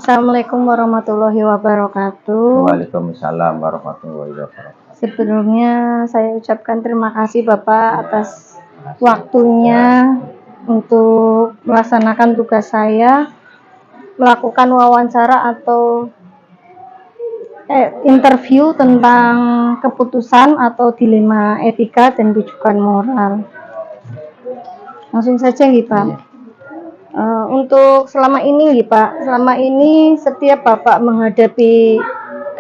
Assalamualaikum warahmatullahi wabarakatuh. Waalaikumsalam warahmatullahi wabarakatuh. Sebelumnya saya ucapkan terima kasih Bapak atas waktunya untuk melaksanakan tugas saya, melakukan wawancara atau interview tentang keputusan atau dilema etika dan rujukan moral. Langsung saja nih Pak. Untuk selama ini Pak, setiap Bapak menghadapi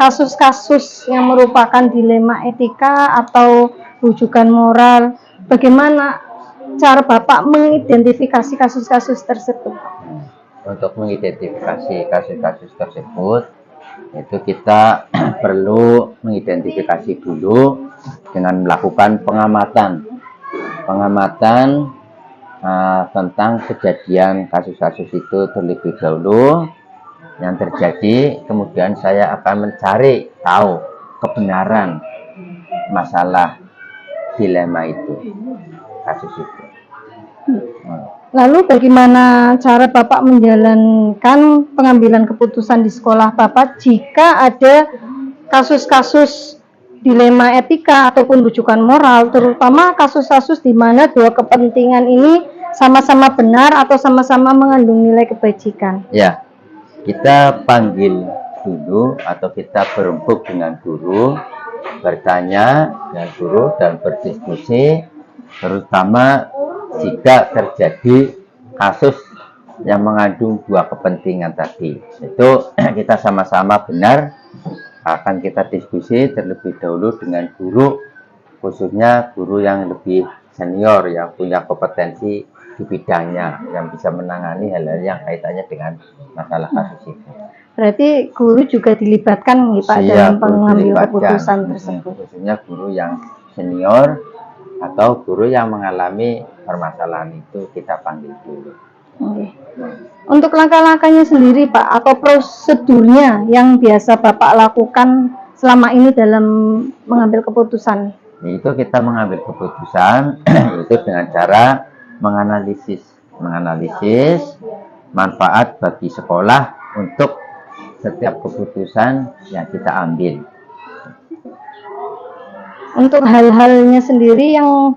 kasus-kasus yang merupakan dilema etika atau rujukan moral, bagaimana cara Bapak mengidentifikasi kasus-kasus tersebut? Untuk mengidentifikasi kasus-kasus tersebut, itu kita perlu mengidentifikasi dulu dengan melakukan pengamatan tentang kejadian kasus-kasus itu terlebih dahulu yang terjadi. Kemudian saya akan mencari tahu kebenaran masalah dilema itu, kasus itu. Lalu bagaimana cara Bapak menjalankan pengambilan keputusan di sekolah Bapak jika ada kasus-kasus dilema etika ataupun rujukan moral, terutama kasus-kasus di mana dua kepentingan ini sama-sama benar atau sama-sama mengandung nilai kebajikan? Ya, kita panggil dulu atau kita berembuk dengan guru, bertanya dengan guru dan berdiskusi, terutama jika terjadi kasus yang mengandung dua kepentingan tadi. Itu kita sama-sama benar, akan kita diskusi terlebih dahulu dengan guru, khususnya guru yang lebih senior, yang punya kompetensi di bidangnya, yang bisa menangani hal-hal yang kaitannya dengan masalah kasus itu. Berarti guru juga dilibatkan nih Pak dalam pengambil keputusan tersebut. Khususnya guru yang senior atau guru yang mengalami permasalahan itu kita panggil dulu. Oke. Untuk langkah-langkahnya sendiri Pak, atau prosedurnya yang biasa Bapak lakukan selama ini dalam mengambil keputusan? Itu kita mengambil keputusan itu dengan cara menganalisis manfaat bagi sekolah untuk setiap keputusan yang kita ambil. Untuk hal-halnya sendiri yang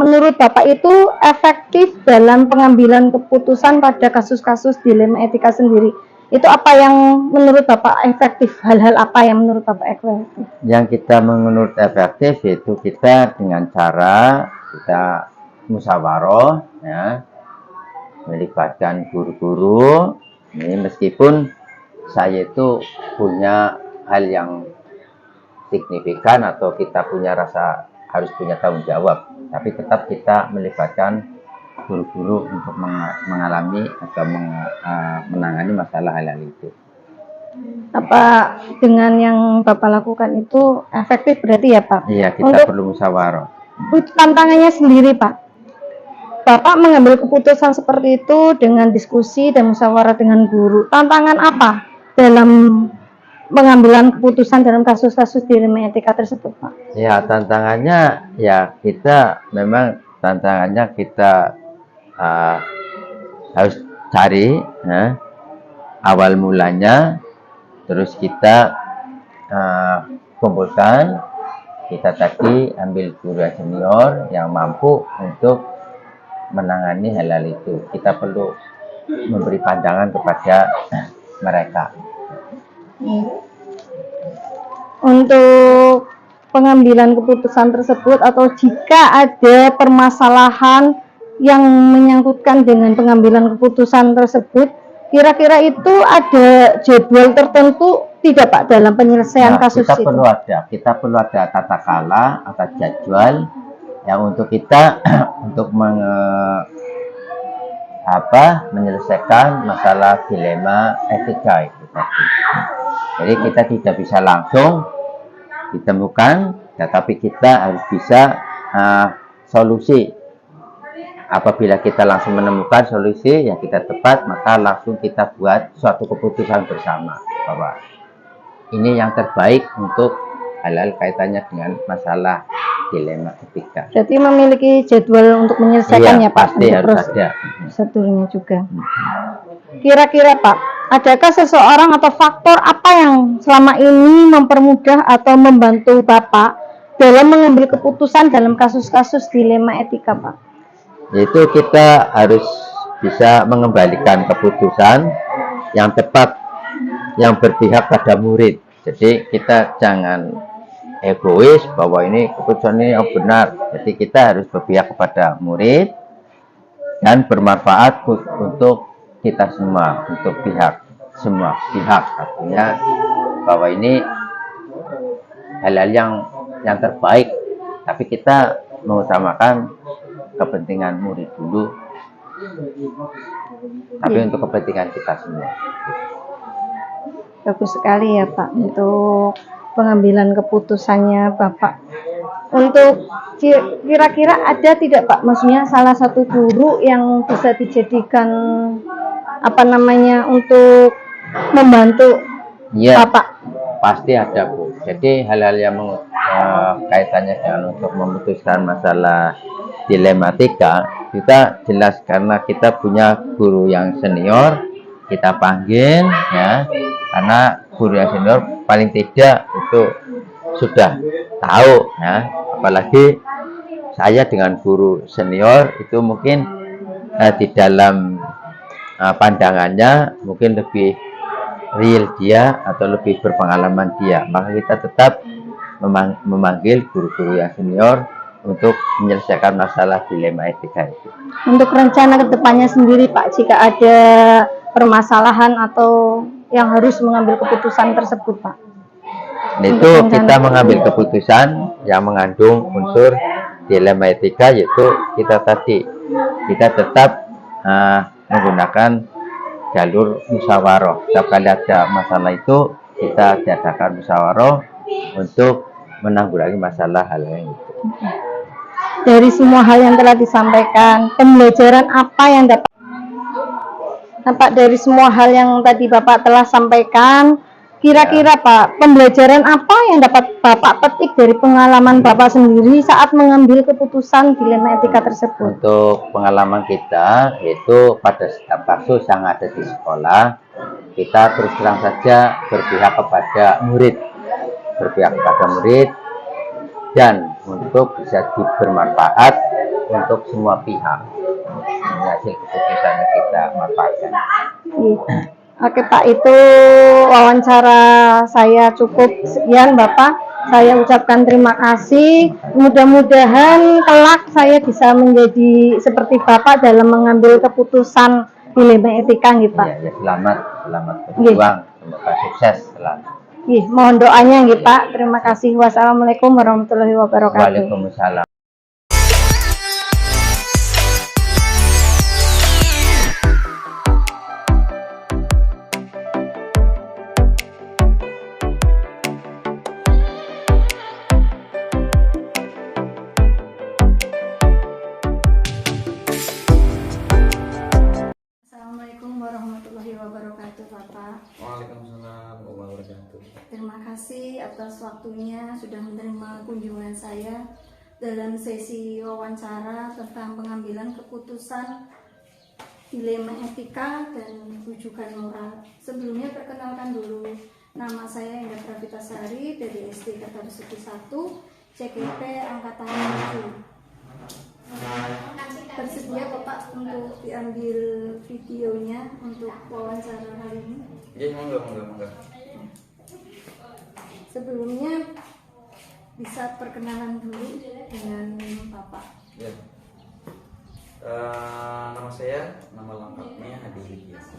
menurut Bapak itu efektif dalam pengambilan keputusan pada kasus-kasus dilema etika sendiri, itu apa yang menurut Bapak efektif? Hal-hal apa yang menurut Bapak efektif? Yang kita menurut efektif itu kita dengan cara kita musyawarah, ya, melibatkan guru-guru. Ini meskipun saya itu punya hal yang signifikan atau kita punya rasa harus punya tanggung jawab, tapi tetap kita melibatkan guru-guru untuk mengalami atau menangani masalah hal-hal itu. Apa dengan yang Bapak lakukan itu efektif berarti ya Pak? Iya, kita perlu musyawarah. Tantangannya sendiri Pak, Bapak mengambil keputusan seperti itu dengan diskusi dan musyawarah dengan guru. Tantangan apa dalam pengambilan keputusan dalam kasus-kasus dilema etika tersebut Pak? Ya, tantangannya ya kita harus cari awal mulanya, terus kita kumpulkan, kita tadi ambil guru senior yang mampu untuk menangani hal-hal itu. Kita perlu memberi pandangan kepada mereka. Untuk pengambilan keputusan tersebut atau jika ada permasalahan yang menyangkutkan dengan pengambilan keputusan tersebut, kira-kira itu ada jadwal tertentu tidak Pak dalam penyelesaian kasus itu? Kita perlu ada tata kala atau jadwal yang untuk kita untuk menyelesaikan masalah dilema etika itu tadi. Jadi kita tidak bisa langsung ditemukan, tetapi kita harus bisa solusi. Apabila kita langsung menemukan solusi yang kita tepat, maka langsung kita buat suatu keputusan bersama bahwa ini yang terbaik untuk hal-hal kaitannya dengan masalah dilema etika. Berarti memiliki jadwal untuk menyelesaikannya Pak? Pasti harus ada. Prosedurnya juga. Kira-kira Pak, adakah seseorang atau faktor apa yang selama ini mempermudah atau membantu Bapak dalam mengambil keputusan dalam kasus-kasus dilema etika, Pak? Yaitu kita harus bisa mengembalikan keputusan yang tepat, yang berpihak pada murid. Jadi kita jangan egois bahwa ini keputusan ini yang benar. Jadi kita harus berpihak kepada murid dan bermanfaat untuk kita semua, untuk semua pihak. Artinya bahwa ini hal-hal yang terbaik, tapi kita mengutamakan kepentingan murid dulu, tapi untuk kepentingan kita semua. Bagus sekali ya Pak untuk pengambilan keputusannya Bapak. Untuk kira-kira ada tidak Pak, maksudnya salah satu guru yang bisa dijadikan untuk membantu Ya, Bapak? pasti ada Bu. Jadi hal-hal yang kaitannya dengan untuk memutuskan masalah dilematika, kita jelas karena kita punya guru yang senior, kita panggil ya, karena guru yang senior paling tidak itu sudah tahu ya, apalagi saya dengan guru senior itu mungkin di dalam pandangannya mungkin lebih real dia atau lebih berpengalaman dia, maka kita tetap memanggil guru-guru yang senior untuk menyelesaikan masalah dilema etika itu. Untuk rencana kedepannya sendiri Pak, jika ada permasalahan atau yang harus mengambil keputusan tersebut Pak? Itu kita mengambil keputusan yang mengandung unsur dilema etika, yaitu kita tetap menggunakan jalur musyawarah. Setiap kali ada masalah itu kita tiadakan musyawarah untuk menanggulangi masalah hal yang itu. Dari semua hal yang telah disampaikan, pembelajaran apa yang dapat dari semua hal yang tadi Bapak telah sampaikan, kira-kira Pak, pembelajaran apa yang dapat Bapak petik dari pengalaman Bapak sendiri saat mengambil keputusan dilema etika tersebut? Untuk pengalaman kita, yaitu pada setiap kasus yang ada di sekolah, kita terus terang saja berpihak kepada murid, dan untuk bisa bermanfaat untuk semua pihak. Hasil keputusan yang kita manfaatkan. Oke Pak, itu wawancara saya cukup sekian Bapak. Saya ucapkan terima kasih. Mudah-mudahan kelak saya bisa menjadi seperti Bapak dalam mengambil keputusan dilema etika gitu Pak. Ya, selamat berjuang, semoga sukses selalu. Mohon doanya gitu Pak. Terima kasih. Wassalamualaikum warahmatullahi wabarakatuh. Waalaikumsalam. Assalamualaikum warahmatullahi wabarakatuh Bapak. Waalaikumsalam warahmatullahi wabarakatuh. Terima kasih atas waktunya sudah menerima kunjungan saya dalam sesi wawancara tentang pengambilan keputusan dilema etika dan rujukan moral. Sebelumnya perkenalkan dulu, nama saya Indah Pravitasari dari SD Kartasuci 1, CKP Angkatan 7. Bersedia Bapak untuk diambil videonya untuk wawancara kali ini? Iya, monggo. Sebelumnya bisa perkenalan dulu dengan Bapak. Ya. Nama saya, nama lengkapnya Hadi Widiasa.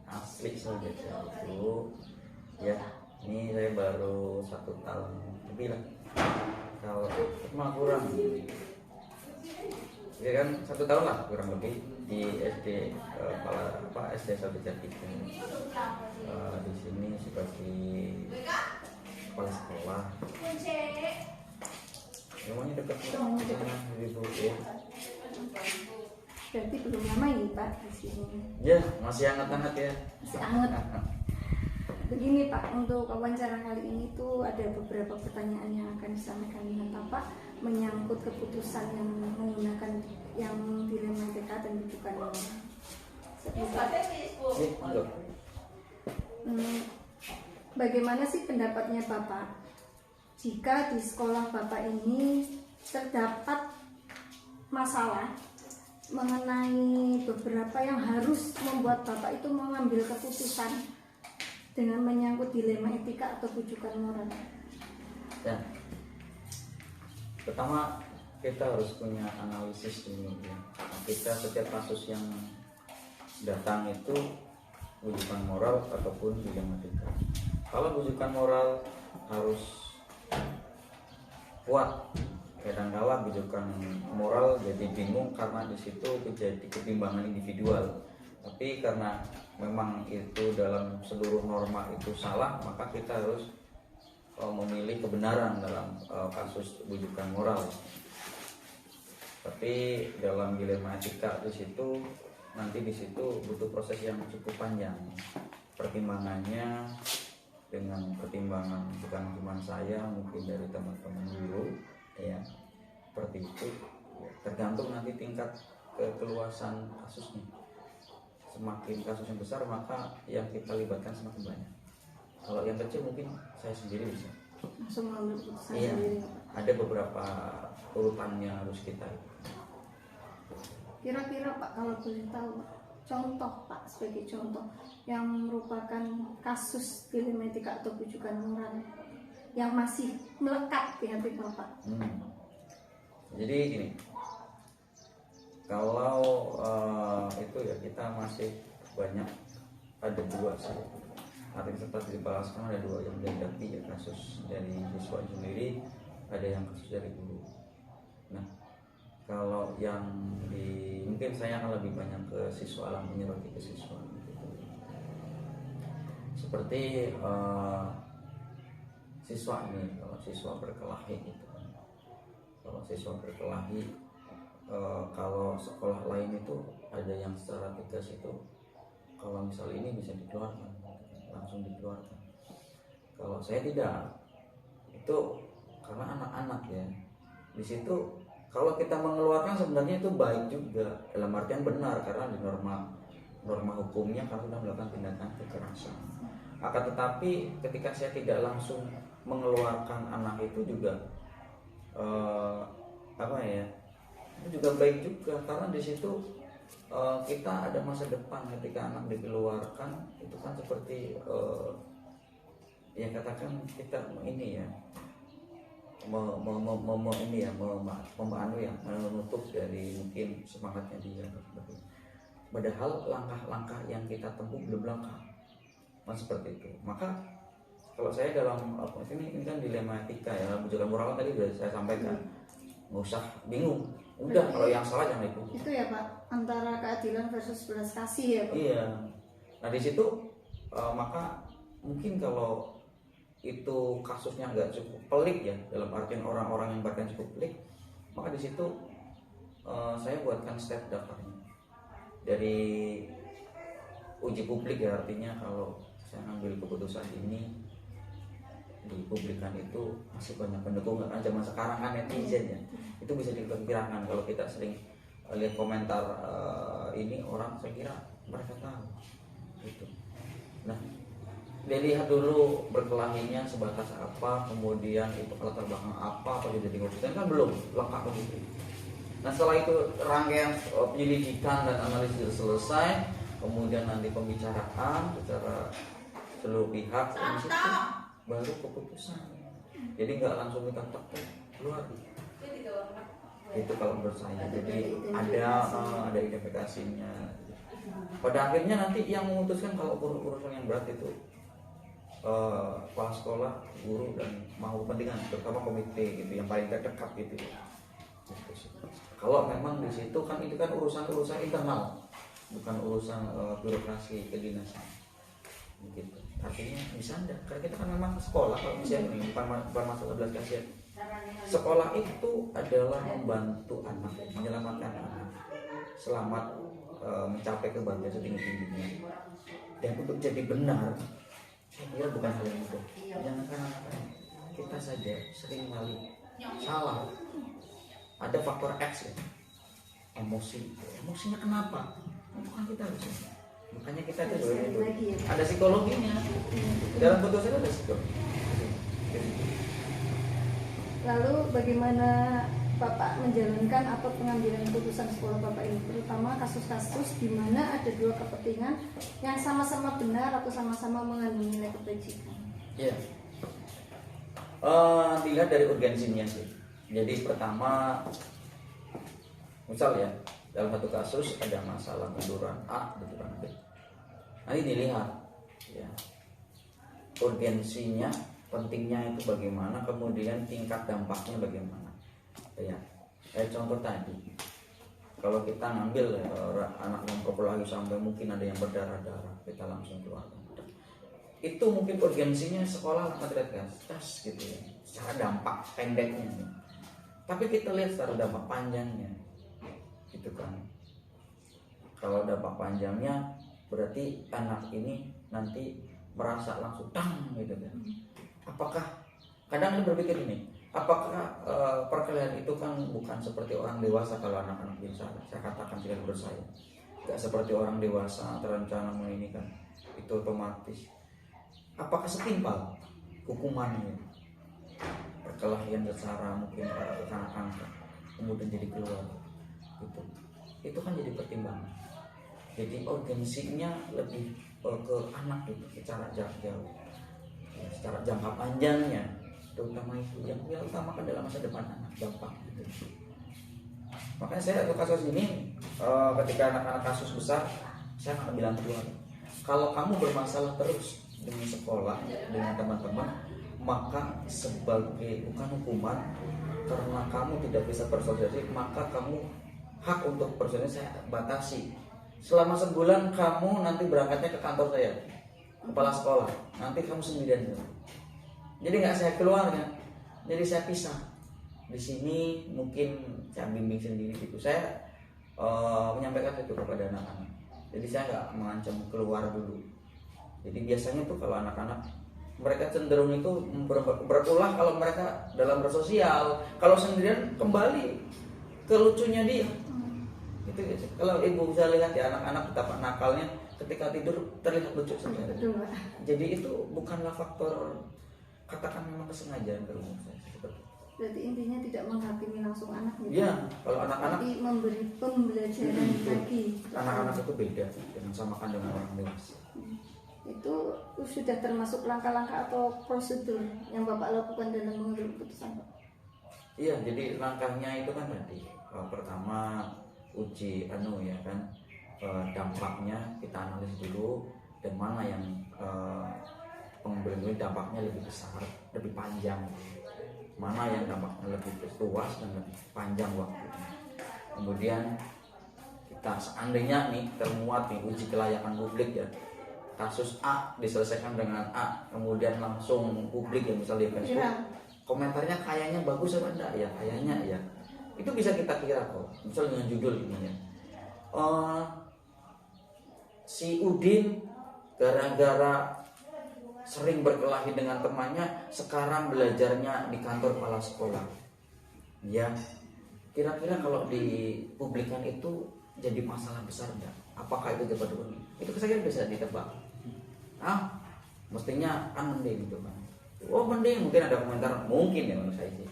Asli saja itu. Ya, ini saya baru 1 tahun lebih lah. Kalau cuma kurang. Ya kan 1 tahun lah kurang lebih di SD SD Sabi Jatikan. Di sini sebagai kepala sekolah. Rumahnya dekat sana di Bukit. Berarti belum lama ya Pak di sini? Ya, masih hangat-hangat ya. Masih hangat. Begini Pak, untuk wawancara kali ini tuh ada beberapa pertanyaan yang akan disampaikan dengan Bapak menyangkut keputusan yang menggunakan yang dilema etika dan bukan. Bagaimana sih pendapatnya Bapak jika di sekolah Bapak ini terdapat masalah mengenai beberapa yang harus membuat Bapak itu mengambil keputusan dengan menyangkut dilema etika atau rujukan moral? Ya, pertama kita harus punya analisis dulu ya. Kita setiap kasus yang datang itu rujukan moral ataupun dilema etika. Kalau rujukan moral harus kuat, kadang-kala rujukan moral jadi bingung karena di situ terjadi ketimbangan individual. Tapi karena memang itu dalam seluruh norma itu salah, maka kita harus memilih kebenaran dalam kasus rujukan moral. Tapi dalam dilema etika di situ nanti di situ butuh proses yang cukup panjang. Pertimbangannya dengan pertimbangan bukan cuma saya, mungkin dari teman-teman guru ya, seperti itu. Tergantung nanti tingkat keluasan kasusnya. Semakin kasusnya besar maka yang kita libatkan semakin banyak. Kalau yang kecil mungkin saya sendiri bisa Langsung mengambil keputusan iya, sendiri. ada beberapa urutannya harus kita. Kira-kira Pak, kalau boleh tahu contoh Pak, sebagai contoh yang merupakan kasus dilema etika atau rujukan moral yang masih melekat di hati Bapak. Jadi gini, kalau itu ya kita masih banyak, ada dua sih. Artinya seperti dibalaskan ada dua yang dihadapi ya, kasus dari siswa sendiri, ada yang kasus dari guru. Nah, kalau yang mungkin saya akan lebih banyak ke siswa, alam menyoroti ke siswa gitu. Seperti siswa ini, kalau siswa berkelahi gitu. Kalau siswa berkelahi, kalau sekolah lain itu ada yang secara tegas itu, kalau misal ini bisa dikeluarkan, langsung dikeluarkan. Kalau saya tidak, itu karena anak-anak ya. Di situ kalau kita mengeluarkan sebenarnya itu baik juga, dalam artian benar karena di norma hukumnya kalau sudah melakukan tindakan kekerasan. Akan tetapi ketika saya tidak langsung mengeluarkan anak itu juga itu juga baik juga karena di situ kita ada masa depan. Ketika anak dikeluarkan itu kan seperti yang katakan kita ini ya menutup dari mungkin semangatnya dia. Padahal langkah-langkah yang kita tempuh belum lengkap, seperti itu. Maka kalau saya dalam ini kan dilema etika ya, rujukan moral tadi sudah saya sampaikan, nggak usah bingung. Udah, kalau yang salah jangan ikuti. Itu ya Pak, antara keadilan versus belas kasih ya Pak. Iya. Nah di situ maka mungkin kalau itu kasusnya nggak cukup pelik ya, dalam artian orang-orang yang bahkan cukup pelik, maka di situ saya buatkan step daftarnya dari uji publik ya, artinya kalau saya ngambil keputusan ini dipublikkan itu masih banyak pendukung kan, zaman sekarang kan netizen ya, itu bisa diperkirakan. Kalau kita sering lihat komentar ini orang, saya kira mereka tahu gitu. Nah, dilihat dulu berkelahinya sebatas apa, kemudian itu latar belakang apa jadi ngobrol kan belum lengkap begitu. Nah setelah itu rangkaian penyelidikan dan analisis selesai, kemudian nanti pembicaraan secara seluruh pihak, baru keputusan. Jadi nggak langsung kita tek keluar. Itu kalau menurut saya. Jadi ada identifikasinya. Pada akhirnya nanti yang memutuskan kalau urusan yang berat itu kepala sekolah, guru dan mau kepentingan, terutama komite gitu yang paling terdekat gitu. Kalau memang di situ kan itu kan urusan internal, bukan urusan birokrasi kedinasan. Begitu. Artinya bisa enggak? Karena kita kan memang sekolah, kalau misalnya ini bukan masalah belas kasihan. Sekolah itu adalah membantu anak, menyelamatkan anak, selamat mencapai kebahagiaan setinggi-tingginya. Dan untuk jadi benar, saya kira bukan hal yang mudah. Jangan karena kita saja sering kali salah. Ada faktor X ya, emosinya kenapa? Itu kan kita harus. Makanya kita itu ada psikologinya. Dalam putusan ada resiko. Lalu bagaimana Bapak menjalankan atau pengambilan keputusan sekolah Bapak ini, terutama kasus-kasus di mana ada dua kepentingan yang sama-sama benar atau sama-sama mengandung nilai kebajikan? Iya. Dilihat dari urgensinya sih. Jadi pertama, misal ya dalam satu kasus ada masalah benturan A benturan B. Nanti dilihat ya urgensinya, pentingnya itu bagaimana, kemudian tingkat dampaknya bagaimana. Ya, contoh tadi, kalau kita ngambil anak yang populasi sampai mungkin ada yang berdarah-darah, kita langsung keluarkan. Itu mungkin urgensinya sekolah amat gas gitu ya, secara dampak pendeknya. Tapi kita lihat secara dampak panjangnya, gitu kan. Kalau dampak panjangnya berarti anak ini nanti merasa langsung tang gitu kan. Apakah kadang kita berpikir ini, apakah perkelahian itu kan bukan seperti orang dewasa kalau anak-anak biasa, saya katakan tidak bersaya, nggak seperti orang dewasa terencana kan itu otomatis. Apakah setimpal hukumannya perkelahian secara mungkin kekanak-kanakan kemudian jadi keluar gitu, itu kan jadi pertimbangan. Jadi urgensinya lebih ke anak itu secara jarak jauh, secara jangka panjangnya, terutama itu yang utamakan dalam masa depan anak dampak gitu. Makanya saya untuk kasus ini ketika anak-anak kasus besar, saya akan bilang kedua, kalau kamu bermasalah terus dengan sekolah, dengan teman-teman, maka sebagai bukan hukuman karena kamu tidak bisa bersosialisasi, maka kamu hak untuk bersosialisasi saya batasi. Selama sebulan kamu nanti berangkatnya ke kantor saya, kepala sekolah, nanti kamu sendirian. Jadi nggak saya keluar ya, jadi saya pisah. Di sini mungkin saya bimbing sendiri gitu. Saya menyampaikan itu kepada anak-anak. Jadi saya nggak mengancam keluar dulu. Jadi biasanya tuh kalau anak-anak mereka cenderung itu berulah kalau mereka dalam bersosial. Kalau sendirian kembali ke lucunya dia. Itu kalau ibu bisa lihat ya anak-anak betapa nakalnya ketika tidur terlihat lucu sebenarnya. Jadi itu bukanlah faktor katakan memang kesengajaan kalau menurut saya seperti. Berarti intinya tidak menghakimi langsung anak gitu. Iya, kalau anak-anak tapi memberi pembelajaran lagi. Anak-anak itu beda dengan samakan dengan orang dewasa. Itu sudah termasuk langkah-langkah atau prosedur yang Bapak lakukan dalam mengambil keputusan, Pak? Iya, jadi langkahnya itu kan tadi pertama uji ya kan, dampaknya kita analisis dulu dan mana yang pengambilan ini dampaknya lebih besar, lebih panjang, mana yang dampaknya lebih luas dan lebih panjang waktunya. Kemudian kita seandainya nih termuat nih uji kelayakan publik ya, kasus A diselesaikan dengan A, kemudian langsung publik ya misalnya di Facebook, komentarnya kayaknya bagus apa enggak ya, kayaknya ya, itu bisa kita kira kok, misalnya dengan judul ini ya, si Udin gara-gara sering berkelahi dengan temannya sekarang belajarnya di kantor kepala sekolah ya, kira-kira kalau dipublikkan itu jadi masalah besar enggak? Apakah itu dapat dukungan? Itu saya bisa ditebak. Mestinya kan mending gitu kan. Oh mending, mungkin ada komentar mungkin ya menurut saya sih.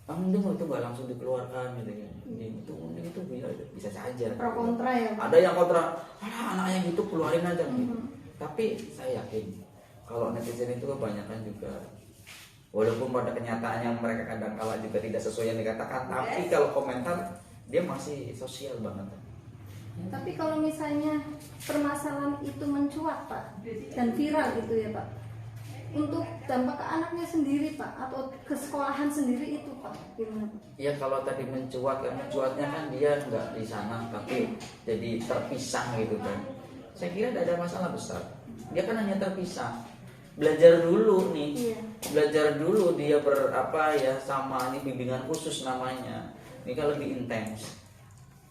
Mending itu nggak langsung dikeluarkan gitu ya. Mending itu bisa saja. Pro kontra ya. Ada yang kontra, anaknya gitu keluarin aja gitu. Tapi saya yakin kalau netizen itu kebanyakan juga, walaupun pada kenyataannya mereka kadang kala juga tidak sesuai yang dikatakan, tapi kalau komentar dia masih sosial banget. Tapi kalau misalnya permasalahan itu mencuat Pak dan viral gitu ya Pak, untuk dampak ke anaknya sendiri Pak atau ke sekolahan sendiri itu Pak gimana Pak? Ya kalau tadi mencuatnya kan dia nggak di sana tapi jadi terpisah gitu kan. Saya kira tidak ada masalah besar. Dia kan hanya terpisah. Belajar dulu nih, belajar dulu dia sama ini bimbingan khusus namanya. Ini kan lebih intens.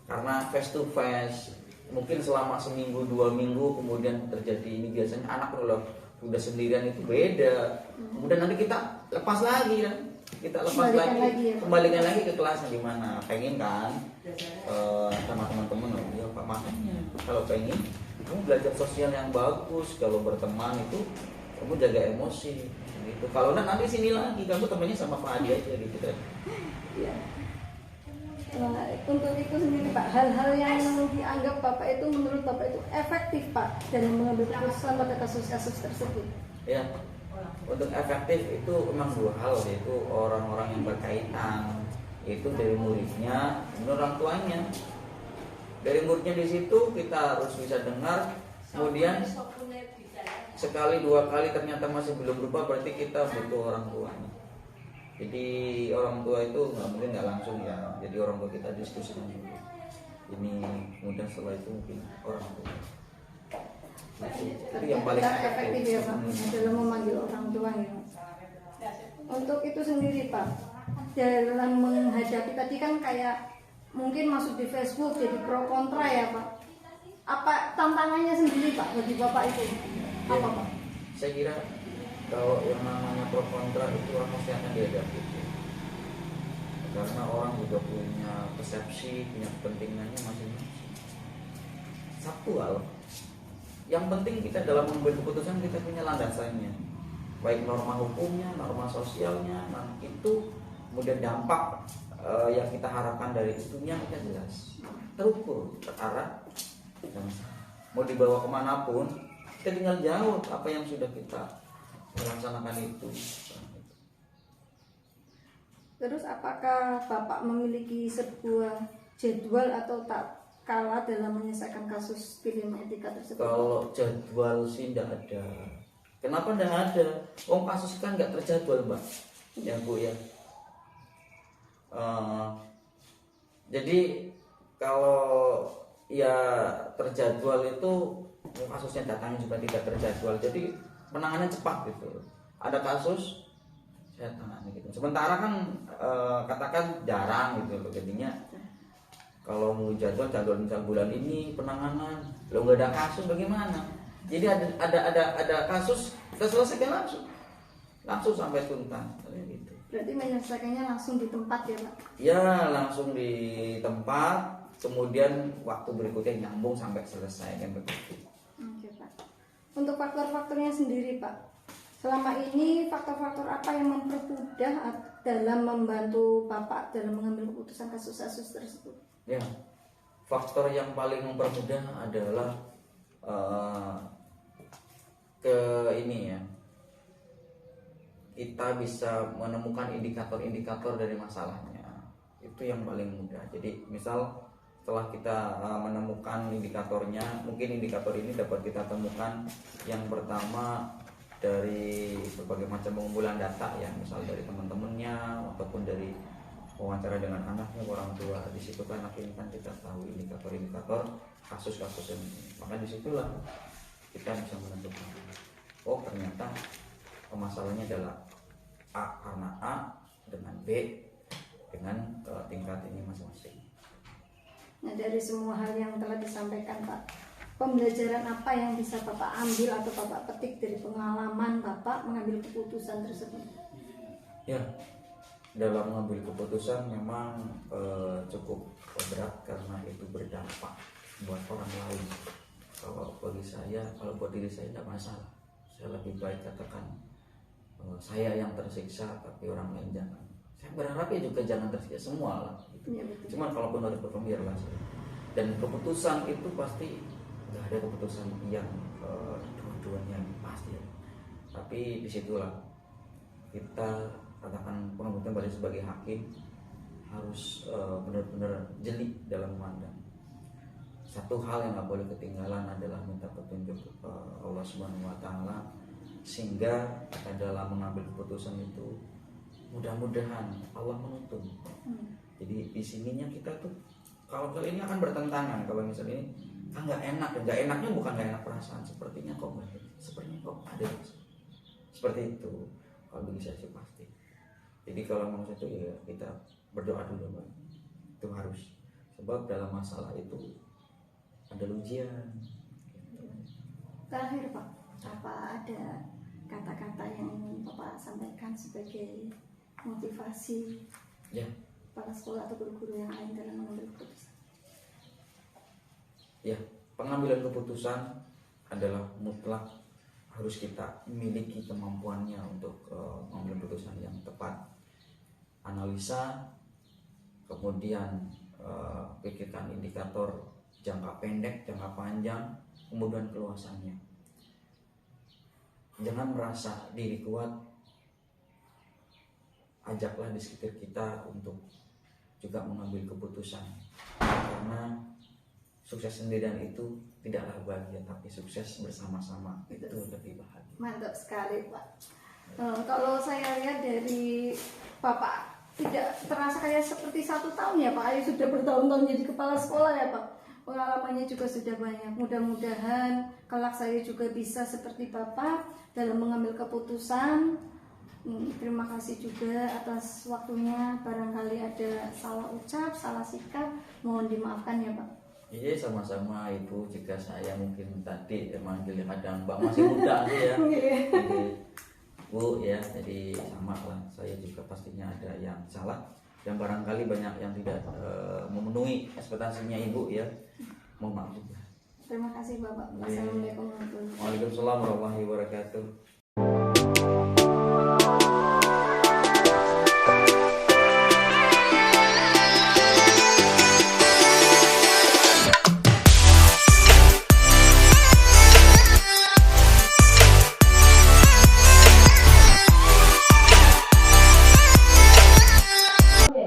Karena face to face mungkin selama seminggu 2 minggu kemudian terjadi ini, biasanya anak kalau udah sendirian itu beda. Kemudian nanti kita lepas lagi kan, kembalikan lagi ke kelasnya gimana, pengen kan sama teman-teman ya Pak, makanya kalau pengen kamu belajar sosial yang bagus, kalau berteman itu kamu jaga emosi gitu. Kalau nanti sini lagi kamu temennya sama Pak Adi aja gitu kan. Iya. Nah, untuk itu sendiri Pak, hal-hal yang dianggap Bapak itu menurut Bapak itu efektif Pak dalam mengambil keputusan pada kasus-kasus tersebut. Ya, untuk efektif itu memang dua hal, yaitu orang-orang yang berkaitan, itu dari muridnya dan orang tuanya. Dari muridnya di situ kita harus bisa dengar, kemudian sekali dua kali ternyata masih belum berubah, berarti kita butuh orang tuanya. Jadi orang tua itu nggak mungkin nggak langsung ya, jadi orang tua kita diskusikan dulu ini, kemudian setelah itu mungkin orang tua. Itu yang paling efektif ya Pak dalam memanggil orang tua ya. Untuk itu sendiri Pak, dalam menghadapi tadi kan kayak mungkin masuk di Facebook jadi pro kontra ya Pak. Apa tantangannya sendiri Pak bagi Bapak itu? Apa Pak? Saya kira kalau yang namanya pro kontra itu pasti akan dihadapi, karena orang juga punya persepsi, punya kepentingannya masing-masing. Satu hal yang penting, kita dalam mengambil keputusan kita punya landasannya, baik norma hukumnya, norma sosialnya. Nah itu kemudian dampak yang kita harapkan dari itunya kita jelas, terukur, terarah, dan mau dibawa kemanapun kita tinggal jawab apa yang sudah kita melaksanakan itu. Terus apakah Bapak memiliki sebuah jadwal atau tak kala dalam menyelesaikan kasus dilema etika tersebut? Kalau jadwal sih tidak ada. Kenapa tidak ada? Kasus kan nggak terjadwal Mbak, ya Bu ya. Jadi kalau ya terjadwal itu kasusnya datangnya juga tidak terjadwal, jadi penanganannya cepat gitu. Ada kasus saya tangani gitu. Sementara kan katakan jarang gitu loh, jadinya kalau mau jadwal misal bulan ini penanganan, lo nggak ada kasus bagaimana? Jadi ada kasus kita selesaikan langsung sampai tuntas gitu. Berarti menyelesaikannya langsung di tempat ya Pak? Ya langsung di tempat, kemudian waktu berikutnya nyambung sampai selesai kan begitu. Oke Pak. Untuk faktor-faktornya sendiri Pak, selama ini faktor-faktor apa yang mempermudah dalam membantu Bapak dalam mengambil keputusan kasus-kasus tersebut? Ya, faktor yang paling mempermudah adalah kita bisa menemukan indikator-indikator dari masalahnya. Itu yang paling mudah. Jadi misal setelah kita menemukan indikatornya, mungkin indikator ini dapat kita temukan yang pertama dari berbagai macam pengumpulan data ya, misal dari teman-temannya ataupun dari wawancara dengan anaknya, orang tua. Di situ kan akhirnya kan kita tahu indikator-indikator kasus-kasus ini. Maka disitulah kita bisa menentukan, oh ternyata masalahnya adalah A karena A, dengan B dengan tingkat ini masing-masing. Nah dari semua hal yang telah disampaikan Pak, pembelajaran apa yang bisa Bapak ambil atau Bapak petik dari pengalaman Bapak mengambil keputusan tersebut? Ya, dalam mengambil keputusan memang cukup berat karena itu berdampak buat orang lain. Kalau bagi saya, kalau buat diri saya tidak masalah. Saya lebih baik katakan saya yang tersiksa tapi orang lain jangan. Saya berharap ya juga jangan tersiksa semua lah gitu. Ya, betul. Cuman kalaupun harus berkorban biarlah. Dan keputusan itu pasti nggak ada keputusan yang dua-duanya pasti ya. Tapi disitulah kita katakan pengambilan balik sebagai hakim harus benar-benar jeli dalam memandang. Satu hal yang nggak boleh ketinggalan adalah minta petunjuk Allah Subhanahu Wa Taala, sehingga dalam mengambil keputusan itu mudah-mudahan Allah menuntun. Jadi di sininya kita tuh kalau kali ini akan bertentangan. Kalau misalnya ini nggak enaknya bukan nggak enak perasaan, sepertinya kok ada seperti itu. Kalau bagi saya sih pasti. Jadi kalau mau itu ya kita berdoa dulu, itu harus, sebab dalam masalah itu ada ujian. Terakhir Pak, apa ada kata-kata yang ingin Bapak sampaikan sebagai motivasi Ya, para sekolah atau guru-guru yang lain dalam mengambil keputusan? ya, pengambilan keputusan adalah mutlak harus kita miliki kemampuannya untuk mengambil keputusan yang tepat. Analisa, kemudian pikirkan indikator jangka pendek, jangka panjang, kemudian keluasannya. Jangan merasa diri kuat, ajaklah di sekitar kita untuk juga mengambil keputusan, karena sukses sendirian itu tidaklah bahagia, tapi sukses bersama-sama itu lebih bahagia. Mantap sekali Pak. Kalau saya lihat dari Bapak tidak terasa kayak seperti 1 tahun ya Pak, Ayu sudah bertahun-tahun jadi kepala sekolah ya Pak. Pengalamannya juga sudah banyak. Mudah-mudahan kelak saya juga bisa seperti Bapak dalam mengambil keputusan. Terima kasih juga atas waktunya. Barangkali ada salah ucap, salah sikap, mohon dimaafkan ya Pak. Iya, sama-sama Ibu. Jika saya mungkin tadi manggil kadang Mbak masih muda ya. Jadi Bu ya, jadi sama lah. Saya juga pastinya ada yang salah. Yang barangkali banyak yang tidak memenuhi ekspektasinya Ibu ya. Mohon maaf juga. Terima kasih Bapak. Assalamualaikum warahmatullahi wabarakatuh. Waalaikumsalam warahmatullahi wabarakatuh.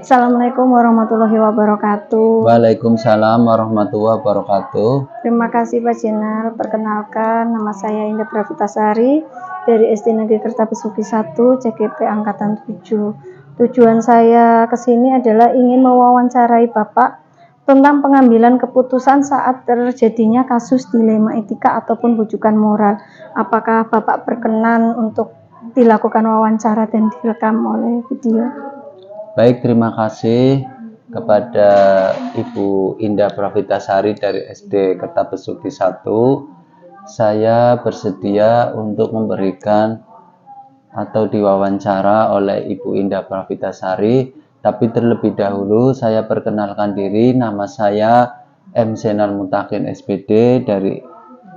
Assalamualaikum warahmatullahi wabarakatuh. Waalaikumsalam warahmatullahi wabarakatuh. Terima kasih Pak Jenal. Perkenalkan, nama saya Indah Pravitasari dari SD Negeri Kertabesuki 1 CGP Angkatan 7. Tujuan saya ke sini adalah ingin mewawancarai Bapak tentang pengambilan keputusan saat terjadinya kasus dilema etika ataupun bujukan moral. Apakah Bapak berkenan untuk dilakukan wawancara dan direkam oleh video? Baik, terima kasih kepada Ibu Indah Pravitasari dari SD Kertabesuki 1. Saya bersedia untuk memberikan atau diwawancara oleh Ibu Indah Pravitasari, tapi terlebih dahulu saya perkenalkan diri. Nama saya M. Zainal Mutakin SPD dari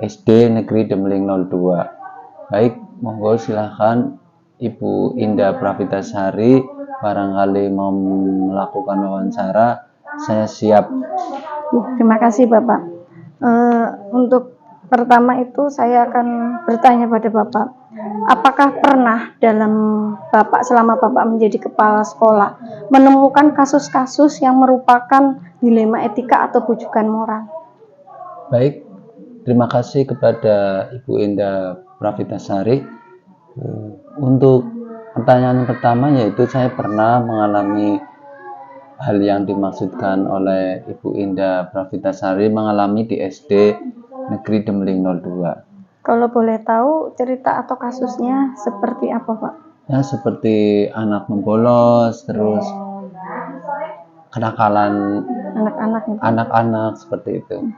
SD Negeri Demling 02. Baik, monggo silahkan Ibu Indah Pravitasari, barangkali mau melakukan wawancara, saya siap. Terima kasih Bapak. Untuk pertama itu saya akan bertanya pada Bapak, apakah pernah dalam Bapak selama Bapak menjadi kepala sekolah menemukan kasus-kasus yang merupakan dilema etika atau bujukan moral? Baik, terima kasih kepada Ibu Indah Pravitasari. Untuk pertanyaan pertama, yaitu saya pernah mengalami hal yang dimaksudkan oleh Ibu Indah Pravitasari, mengalami di SD Negeri Demling 02. Kalau boleh tahu cerita atau kasusnya seperti apa Pak? Ya, seperti anak membolos, terus kenakalan anak-anak seperti itu.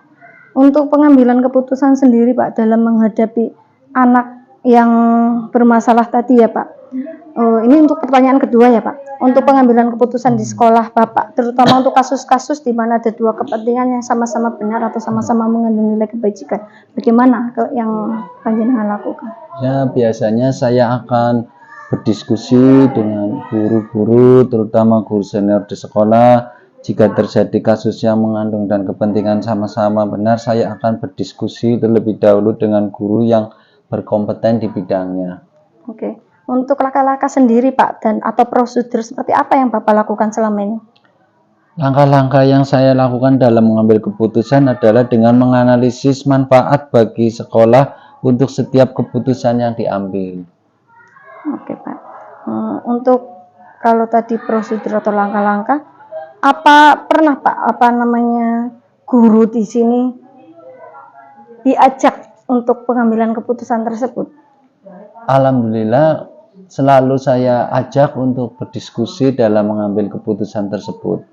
Untuk pengambilan keputusan sendiri Pak dalam menghadapi anak yang bermasalah tadi ya Pak. Ini untuk pertanyaan kedua ya Pak. Untuk pengambilan keputusan di sekolah Bapak, terutama untuk kasus-kasus di mana ada dua kepentingan yang sama-sama benar atau sama-sama mengandung nilai kebajikan, bagaimana yang panjenengan lakukan? Ya, biasanya saya akan berdiskusi dengan guru-guru, terutama guru senior di sekolah. Jika terjadi kasus yang mengandung dan kepentingan sama-sama benar, saya akan berdiskusi terlebih dahulu dengan guru yang berkompeten di bidangnya. Oke. Untuk langkah-langkah sendiri Pak dan atau prosedur seperti apa yang Bapak lakukan selama ini? Langkah-langkah yang saya lakukan dalam mengambil keputusan adalah dengan menganalisis manfaat bagi sekolah untuk setiap keputusan yang diambil. Oke Pak. Untuk kalau tadi prosedur atau langkah-langkah, apa pernah Pak guru di sini diajak untuk pengambilan keputusan tersebut? Alhamdulillah, selalu saya ajak untuk berdiskusi dalam mengambil keputusan tersebut.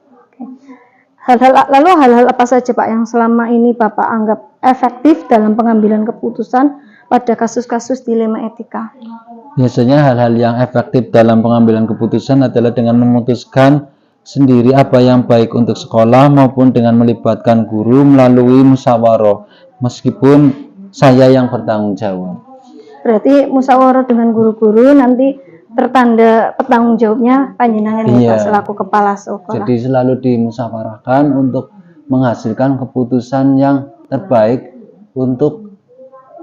Lalu hal-hal apa saja Pak yang selama ini Bapak anggap efektif dalam pengambilan keputusan pada kasus-kasus dilema etika? Biasanya hal-hal yang efektif dalam pengambilan keputusan adalah dengan memutuskan sendiri apa yang baik untuk sekolah maupun dengan melibatkan guru melalui musyawarah, meskipun saya yang bertanggung jawab. Berarti musyawarah dengan guru-guru nanti tertanda petanggung jawabnya panjenengan ya Iya. Pak selaku kepala sekolah. Jadi selalu dimusyawarahkan untuk menghasilkan keputusan yang terbaik untuk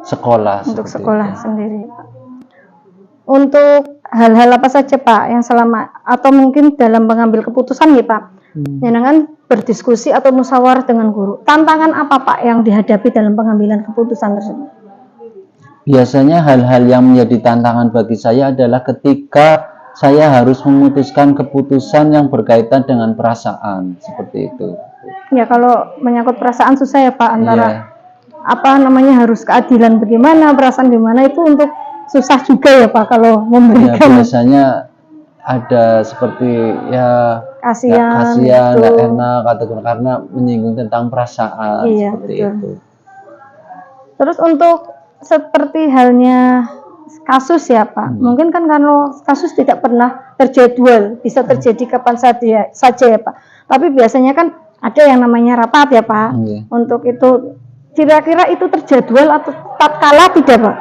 sekolah. Untuk seperti sekolah itu. sendiri Pak. Untuk hal-hal apa saja Pak yang selama atau mungkin dalam mengambil keputusan ya Pak, jenengan berdiskusi atau musyawarah dengan guru. Tantangan apa Pak yang dihadapi dalam pengambilan keputusan tersebut? Biasanya hal-hal yang menjadi tantangan bagi saya adalah ketika saya harus memutuskan keputusan yang berkaitan dengan perasaan, seperti itu. Ya kalau menyangkut perasaan susah ya Pak antara Iya. apa namanya harus keadilan bagaimana, perasaan gimana itu untuk susah juga ya Pak kalau Ya, memberikan biasanya ada seperti ya kasihan, kasihan, gitu. nggak enak atau karena menyinggung tentang perasaan, Iya, seperti betul. itu. Terus untuk seperti halnya kasus ya Pak, mungkin kan kalau kasus tidak pernah terjadwal, bisa terjadi kapan saja ya Pak. Tapi biasanya kan ada yang namanya rapat ya Pak. Iya. Untuk itu kira-kira itu terjadwal atau tatkala tidak Pak?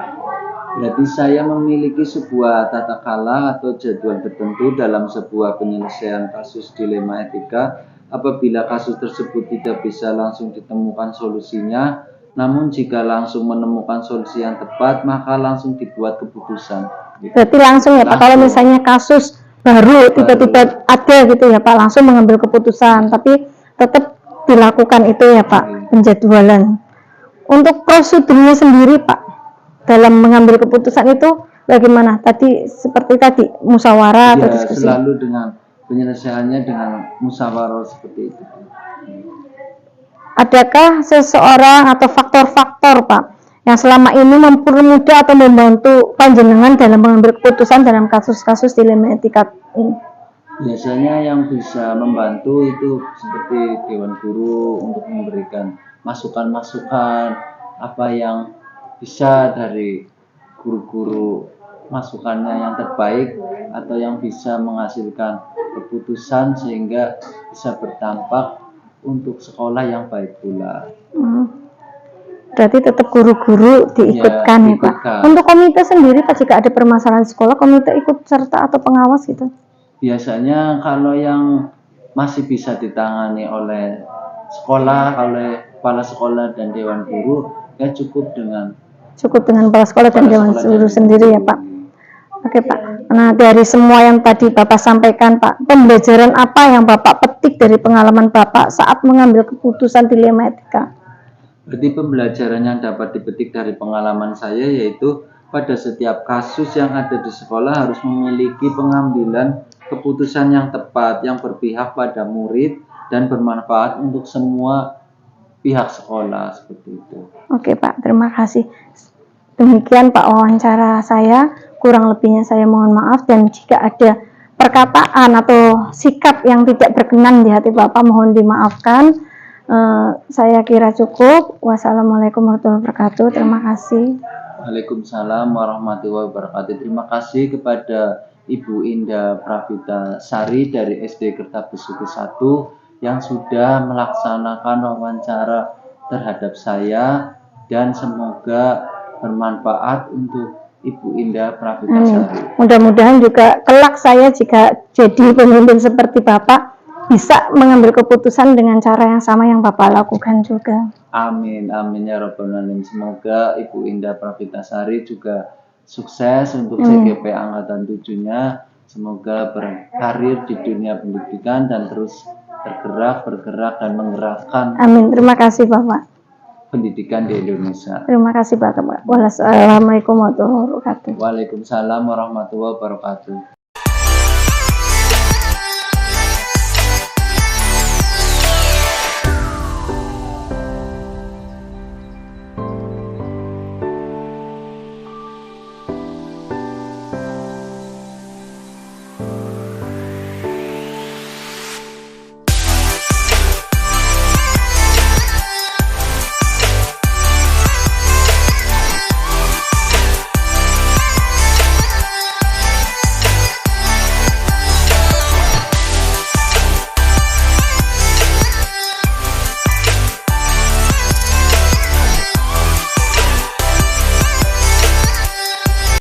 Berarti saya memiliki sebuah tata kala atau jadwal tertentu dalam sebuah penyelesaian kasus dilema etika. Apabila kasus tersebut tidak bisa langsung ditemukan solusinya, namun jika langsung menemukan solusi yang tepat, maka langsung dibuat keputusan. Berarti langsung ya Pak, kalau misalnya kasus baru tiba-tiba ada gitu ya Pak, langsung mengambil keputusan, tapi tetap dilakukan itu ya Pak, penjadwalan. Untuk prosedurnya sendiri Pak, dalam mengambil keputusan itu bagaimana? Tadi seperti tadi musyawarah atau Ya, diskusi. selalu dengan penyelesaiannya dengan musyawarah seperti itu. Adakah seseorang atau faktor-faktor Pak yang selama ini mempermudah atau membantu panjenengan dalam mengambil keputusan dalam kasus-kasus dilema etika ini? Biasanya yang bisa membantu itu seperti Dewan Guru untuk memberikan masukan-masukan apa yang bisa dari guru-guru masukannya yang terbaik atau yang bisa menghasilkan keputusan sehingga bisa berdampak untuk sekolah yang baik pula. Berarti tetap guru-guru diikutkan ya, Pak. diikutkan. Untuk komite sendiri Pak, jika ada permasalahan sekolah, komite ikut serta atau pengawas gitu? Biasanya kalau yang masih bisa ditangani oleh sekolah, oleh kepala sekolah dan dewan guru, ya cukup dengan Kepala sekolah dan kepala dewan sekolah guru dan sendiri ya guru. Pak. Oke Pak. Nah dari semua yang tadi Bapak sampaikan Pak, pembelajaran apa yang Bapak petik dari pengalaman Bapak saat mengambil keputusan dilema etika? Berarti pembelajaran yang dapat dipetik dari pengalaman saya yaitu pada setiap kasus yang ada di sekolah harus memiliki pengambilan keputusan yang tepat, yang berpihak pada murid dan bermanfaat untuk semua pihak sekolah, seperti itu. Oke Pak, terima kasih. Demikian Pak wawancara saya, kurang lebihnya saya mohon maaf, dan jika ada perkataan atau sikap yang tidak berkenan di hati Bapak mohon dimaafkan. Saya kira cukup. Wassalamualaikum warahmatullahi wabarakatuh. Terima kasih. Waalaikumsalam warahmatullahi wabarakatuh. Terima kasih kepada Ibu Indah Pravita Sari dari SD Kertabesuki 1 yang sudah melaksanakan wawancara terhadap saya, dan semoga bermanfaat untuk Ibu Indah Pravita Sari. Mudah-mudahan juga kelak saya jika jadi pemimpin seperti Bapak bisa mengambil keputusan dengan cara yang sama yang Bapak lakukan juga. Amin, amin ya rabbal alamin. Semoga Ibu Indah Pravita Sari juga sukses untuk CGP Angkatan 7-nya. Semoga berkarir di dunia pendidikan dan terus bergerak dan menggerakkan Amin. Terima kasih Bapak. pendidikan di Indonesia. Terima kasih Bapak. Wassalamualaikum warahmatullahi wabarakatuh. Waalaikumsalam warahmatullahi wabarakatuh.